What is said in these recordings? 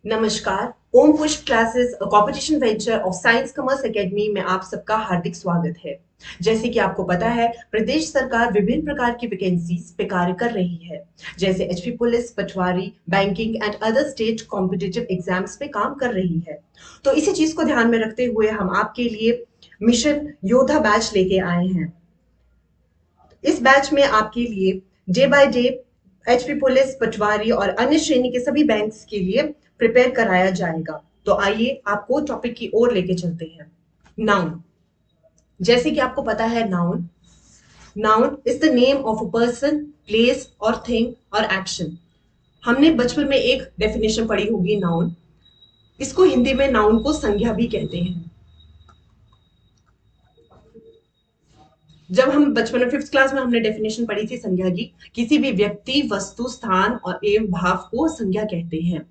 नमस्कार। ओम पुष्प classes competition venture of science commerce academy में आप सबका हार्दिक स्वागत है। जैसे कि आपको पता है, प्रदेश सरकार विभिन्न प्रकार की वैकेंसीज पे कार्य कर रही है, जैसे HP police, Patwari, banking and other state competitive exams पे काम कर रही है। तो इसी चीज को ध्यान में रखते हुए हम आपके लिए मिशन योद्धा बैच लेके आए हैं। इस बैच में आपके लिए day by day HP police, पटवारी और अन्य श्रेणी के सभी बैंक्स के लिए प्रिपेयर कराया जाएगा। तो आइए आपको टॉपिक की ओर लेके चलते हैं। नाउन। जैसे कि आपको पता है, noun noun is the name of a person, place और थिंग और एक्शन। हमने बचपन में एक डेफिनेशन पढ़ी होगी नाउन। इसको हिंदी में नाउन को संज्ञा भी कहते हैं। जब हम बचपन में फिफ्थ क्लास में हमने डेफिनेशन पढ़ी थी संज्ञा की, किसी भी व्यक्ति, वस्तु, स्थान और एवं भाव को संज्ञा कहते हैं।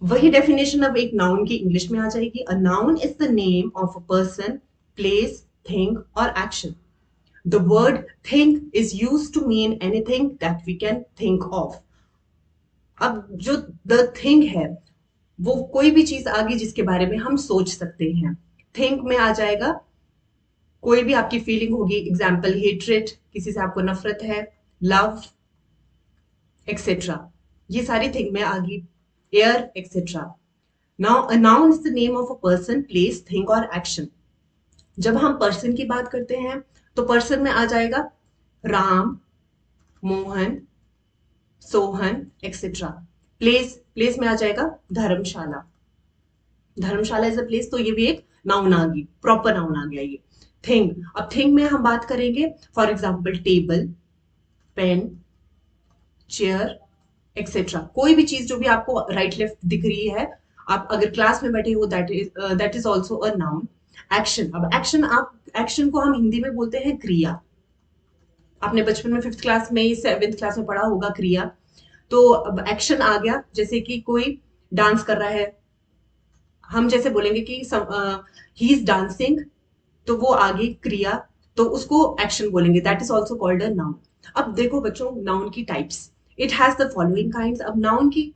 वही डेफिनेशन अब एक नाउन की इंग्लिश में आ जाएगी। A noun is the name of a person, place, thing और action. The word think is use to mean anything that we can think of. अब जो द थिंग है, वो कोई भी चीज आ गई जिसके बारे में हम सोच सकते हैं। थिंक में आ जाएगा कोई भी आपकी फीलिंग होगी, एग्जाम्पल हेट्रेड, किसी से आपको नफरत है, लव एक्सेट्रा, ये सारी थिंग में आ गई, air etcetera. Now a noun is the name of a person, place, thing और एक्शन। जब हम पर्सन की बात करते हैं तो पर्सन में आ जाएगा राम, मोहन, सोहन एक्सेट्रा। प्लेस में आ जाएगा धर्मशाला। धर्मशाला इज अ प्लेस, तो ये भी एक नाउन आ गई, प्रॉपर नाउन आ गया ये। थिंग, अब थिंग में हम बात करेंगे, for example table, pen, chair etcetera. कोई भी चीज जो भी आपको राइट लेफ्ट दिख रही है, आप अगर क्लास में बैठे हो, that is also a noun. Action, अब एक्शन को हम हिंदी में बोलते हैं क्रिया। आपने बचपन में फिफ्थ क्लास में, सेवेंथ क्लास में पढ़ा होगा क्रिया। तो अब एक्शन आ गया, जैसे कि कोई डांस कर रहा है, हम जैसे बोलेंगे कि ही इज डांसिंग, तो वो आगे क्रिया, तो उसको एक्शन बोलेंगे, that is also called a noun. अब देखो बच्चों, नाउन की types, it has the following kinds. अब नाउन की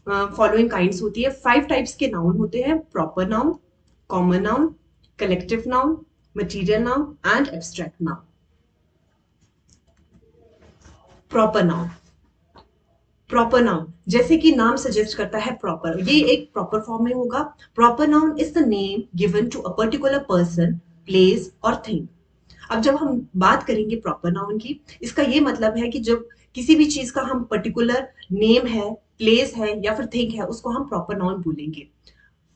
फॉलोइंग काइंड्स होती है, 5 टाइप्स के नाउन होते हैं: proper noun, common noun, collective noun, material noun and abstract noun. Proper noun, proper noun जैसे कि नाम सजेस्ट करता है प्रॉपर, ये एक प्रॉपर फॉर्म में होगा। Proper noun is the name given to a particular person, place और थिंग। अब जब हम बात करेंगे प्रॉपर नाउन की, इसका ये मतलब है कि जब किसी भी चीज का हम पर्टिकुलर नेम है, प्लेस है या फिर थिंग है, उसको हम प्रॉपर नाउन बोलेंगे।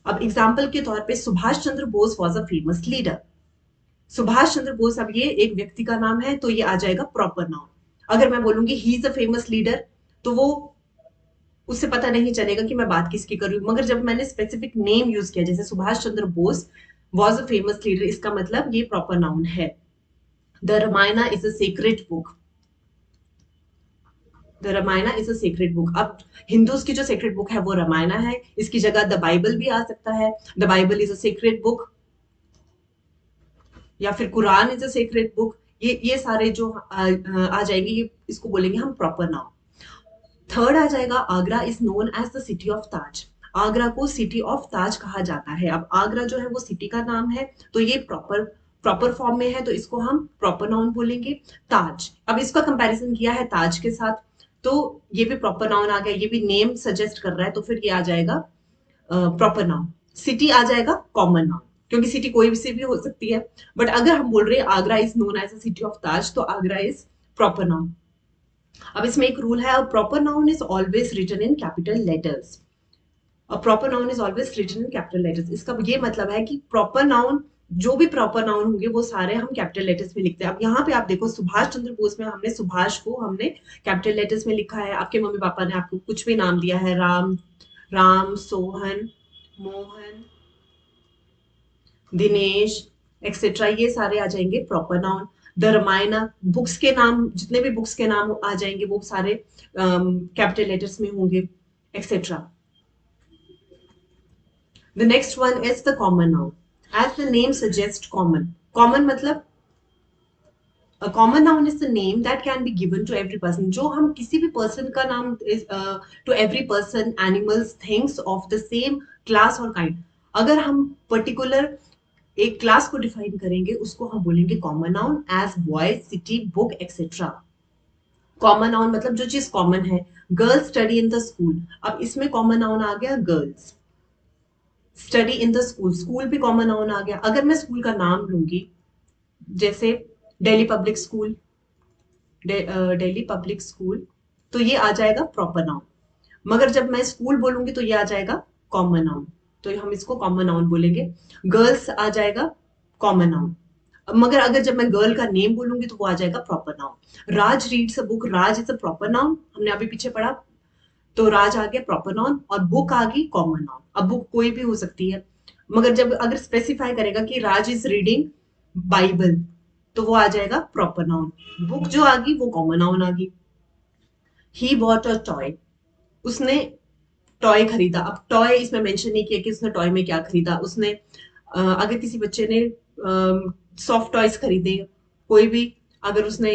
अब एग्जाम्पल के तौर पे Subhash Chandra Bose was a famous leader. Subhash Chandra Bose, अब ये एक व्यक्ति का नाम है, तो ये आ जाएगा प्रॉपर नाउन। अगर मैं बोलूंगी he is a famous leader, तो वो, उससे पता नहीं चलेगा कि मैं बात किसकी कर रही हूँ। मगर जब मैंने स्पेसिफिक नेम यूज किया, जैसे Subhash Chandra Bose was a famous leader, इसका मतलब ये प्रॉपर नाउन है। The Ramayana is a secret book. The Ramayana is a secret book. अब हिंदूज की जो सीक्रेट बुक है वो रामायणा है, इसकी जगह द बाइबल भी आ सकता है। The Bible is a secret book, या फिर Quran is a secret book. ये सारे जो आ जाएंगे, ये इसको बोलेंगे हम प्रॉपर नाउन। थर्ड आ जाएगा, Agra is known as the city of Taj. Agra को सिटी ऑफ ताज कहा जाता है। अब आगरा जो है वो सिटी का नाम है, तो ये प्रॉपर प्रॉपर फॉर्म में है, तो इसको हम प्रॉपर नाउन बोलेंगे। ताज, अब इसका कंपैरिजन किया है ताज के साथ, तो ये भी प्रॉपर नाउन आ गया, ये भी नेम सजेस्ट कर रहा है, तो फिर ये आ जाएगा प्रॉपर नाउन। सिटी आ जाएगा कॉमन नाउन, क्योंकि सिटी कोई से भी हो सकती है। बट अगर हम बोल रहे हैं Agra is known as a city of Taj, तो आगरा इज प्रॉपर नाउन। अब इसमें एक रूल है, proper noun is always written in capital letters. A proper noun is always written in capital letters, इसका ये मतलब है कि प्रॉपर नाउन, जो भी प्रॉपर नाउन होंगे वो सारे हम कैपिटल लेटर्स में लिखते हैं। अब यहाँ पे आप देखो, सुभाष चंद्र बोस में हमने सुभाष को हमने कैपिटल लेटर्स में लिखा है। आपके मम्मी पापा ने आपको कुछ भी नाम दिया है, राम, राम, सोहन, मोहन, दिनेश एक्सेट्रा, ये सारे आ जाएंगे proper noun. The Ramayana, books के नाम, जितने भी बुक्स के नाम आ जाएंगे वो सारे कैपिटल लेटर्स में होंगे etcetera. The next one is the common noun. As the name suggest, common, common मतलब A common noun is the name that can be given to every person. जो हम किसी भी person का नाम is to every person, animals, things of the same class or kind. अगर हम particular एक क्लास को डिफाइन करेंगे उसको हम बोलेंगे common noun, as boy, city, book etcetera. Common noun मतलब जो चीज कॉमन है. Girls study in the school, अब इसमें कॉमन नाउन आ गया girls. Study in the school, school भी कॉमन नाउन आ गया. अगर मैं स्कूल का नाम लूंगी जैसे Delhi public school, Delhi public school, तो ये आ जाएगा प्रॉपर नाउन. मगर जब मैं स्कूल बोलूंगी तो ये आ जाएगा कॉमन नाउन, तो हम इसको कॉमन नाउन बोलेंगे. गर्ल्स आ जाएगा कॉमन नाउन. मगर अगर जब मैं गर्ल का नेम बोलूंगी तो वो आ जाएगा proper noun. Raj reads a book, Raj is a proper noun, हमने अभी पीछे पढ़ा, तो राज आ गया प्रॉपर नाउन और बुक आ गई कॉमन नाउन. अब बुक कोई भी हो सकती है, मगर जब अगर स्पेसिफाई करेगा कि राज इज रीडिंग बाइबल तो वो आ जाएगा प्रॉपर नाउन. बुक जो आ गई वो कॉमन नाउन आ गई. ही बॉट अ टॉय, उसने टॉय खरीदा. अब टॉय इसमें मेंशन नहीं किया कि उसने टॉय में क्या खरीदा. उसने अगर किसी बच्चे ने सॉफ्ट टॉयज खरीदे, कोई भी, अगर उसने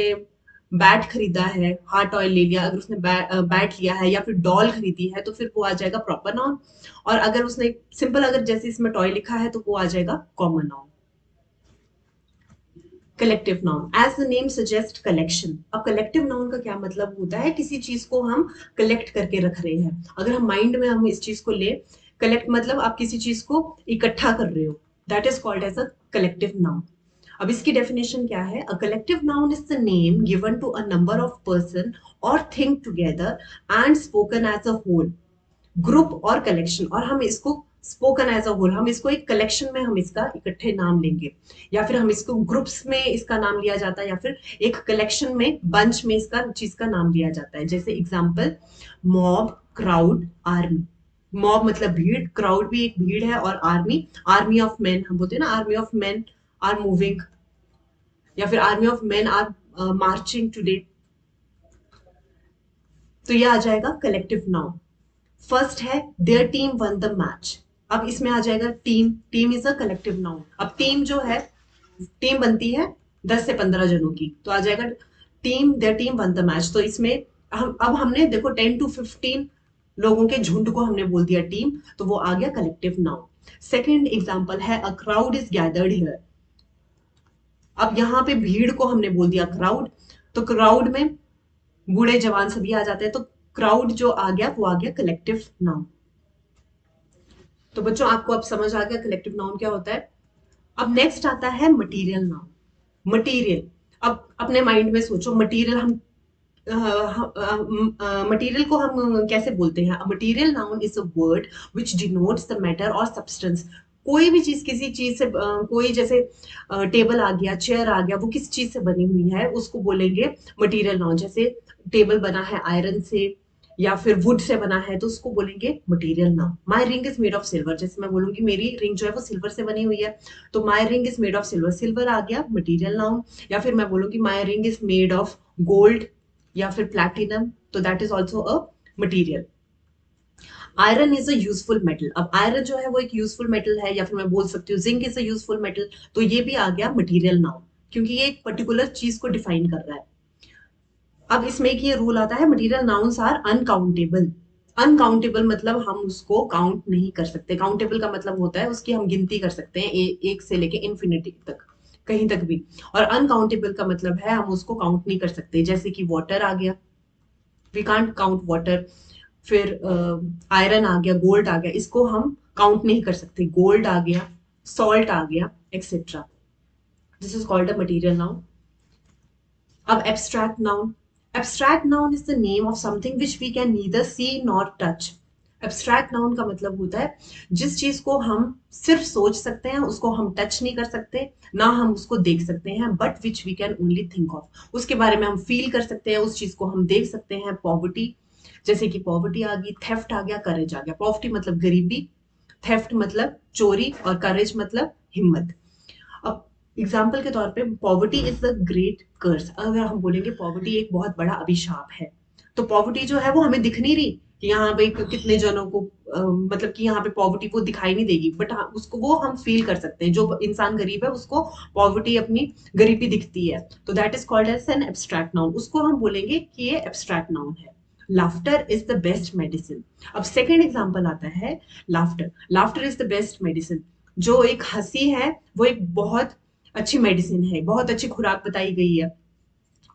बैट खरीदा है, हार्ड टॉय ले लिया, अगर उसने बैट लिया है या फिर डॉल खरीदी है तो फिर वो आ जाएगा प्रॉपर नाउन. और अगर उसने सिंपल, अगर जैसे इसमें टॉय लिखा है तो वो आ जाएगा common noun. Collective noun, as the name suggest collection. अब कलेक्टिव नाउन का क्या मतलब होता है, किसी चीज को हम कलेक्ट करके रख रहे हैं. अगर हम माइंड में हम इस चीज को ले, कलेक्ट मतलब आप किसी चीज को इकट्ठा कर रहे हो, that is called as a collective noun. अब इसकी डेफिनेशन क्या है, a collective noun is the name given to a number of person और thing together and spoken as a whole, group और कलेक्शन. और हम इसको स्पोकन एज अ होल, हम इसको एक कलेक्शन में हम इसका इकट्ठे नाम लेंगे, या फिर हम इसको ग्रुप्स में इसका नाम लिया जाता है, या फिर एक कलेक्शन में बंच में इसका चीज का नाम लिया जाता है. जैसे example, mob, crowd, army. Mob मतलब भीड़, क्राउड भी एक भीड़ है, और आर्मी, आर्मी ऑफ मैन हम बोलते हैं ना, army of man are moving, या फिर army of man are marching today. तो ये आ जाएगा कलेक्टिव नाउन. फर्स्ट है their team won the match. अब इसमें आ जाएगा team, team is a collective noun. अब टीम जो है, टीम बनती है 10 से 15 जनों की, तो आ जाएगा team, there team won the match. तो इसमें हम, अब हमने देखो 10 to 15 लोगों के झुंड को हमने बोल दिया टीम, तो वो आ गया कलेक्टिव नाउन. सेकेंड एग्जाम्पल है a crowd is gathered here. अब यहाँ पे भीड़ को हमने बोल दिया क्राउड, तो क्राउड में बूढ़े जवान सभी आ जाते हैं, तो क्राउड जो आ गया वो आ गया कलेक्टिव नाउन. तो बच्चों आपको अब समझ आ गया कलेक्टिव नाउन क्या होता है. अब नेक्स्ट आता है मटेरियल नाउन. मटेरियल, अब अपने माइंड में सोचो, मटेरियल हम मटेरियल को हम कैसे बोलते हैं. Material noun is a word which denotes the matter और सब्सटेंस. कोई भी चीज किसी चीज से कोई जैसे टेबल आ गया, चेयर आ गया, वो किस चीज से बनी हुई है उसको बोलेंगे मटेरियल नाउन. जैसे टेबल बना है आयरन से या फिर वुड से बना है तो उसको बोलेंगे material noun. My ring is made of silver, जैसे मैं बोलूंगी मेरी रिंग जो है वो सिल्वर से बनी हुई है, तो my ring is made of silver, silver आ गया मटेरियल नाउन. या फिर मैं बोलूंगी my ring is made of gold या फिर प्लैटिनम, तो that is also a material. Iron is a useful metal. अब आयरन जो है वो एक यूजफुल मेटल है, या फिर मैं बोल सकती हूँ zinc is a useful metal, तो ये भी आ गया मटीरियल नाउन, क्योंकि ये एक पर्टिकुलर चीज को डिफाइन कर रहा है. अब इसमें एक ये रूल आता है, material nouns are uncountable. Uncountable मतलब हम उसको काउंट नहीं कर सकते. काउंटेबल का मतलब होता है उसकी हम गिनती कर सकते हैं, एक से लेके इन्फिनिटी तक, कहीं तक भी. और अनकाउंटेबल का मतलब है हम उसको काउंट नहीं कर सकते. जैसे कि वाटर आ गया, वी कांट काउंट वाटर. फिर आयरन आ गया, गोल्ड आ गया, इसको हम काउंट नहीं कर सकते. गोल्ड आ गया, सॉल्ट आ गया, etcetera. This is called a material noun. अब abstract noun. Abstract noun is the name of something which we can neither see not touch. Abstract noun का मतलब होता है जिस चीज को हम सिर्फ सोच सकते हैं, उसको हम टच नहीं कर सकते, ना हम उसको देख सकते हैं, but which we can only think of. उसके बारे में हम फील कर सकते हैं, उस चीज को हम देख सकते हैं. पॉवर्टी, जैसे कि पॉवर्टी आ गई, थेफ्ट आ गया, करेज आ गया. पॉवर्टी मतलब गरीबी, थेफ्ट मतलब चोरी, और करेज मतलब हिम्मत. अब एग्जाम्पल के तौर पे पॉवर्टी इज द ग्रेट कर्स. अगर हम बोलेंगे पॉवर्टी एक बहुत बड़ा अभिशाप है, तो पॉवर्टी जो है वो हमें दिख नहीं रही, कि यहाँ पे कितने जनों को मतलब कि यहाँ पे पॉवर्टी वो दिखाई नहीं देगी, बट हाँ उसको वो हम फील कर सकते हैं। जो इंसान गरीब है उसको पॉवर्टी अपनी गरीबी दिखती है, तो that is called as an abstract noun. उसको हम बोलेंगे कि ये एब्स्ट्रैक्ट नाउन है। Laughter is the best medicine. अब सेकेंड एग्जाम्पल आता है laughter. Laughter is the best medicine. जो एक हंसी है वो एक बहुत अच्छी मेडिसिन है, बहुत अच्छी खुराक बताई गई है।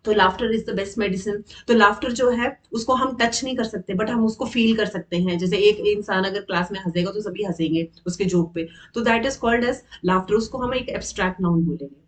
तो laughter is the best medicine. तो लाफ्टर जो है उसको हम टच नहीं कर सकते, बट हम उसको फील कर सकते हैं। जैसे एक इंसान अगर क्लास में हंसेगा तो सभी हंसेंगे उसके जोक पे, तो that is called as laughter. उसको हम एक एब्स्ट्रैक्ट नाउन बोलेंगे।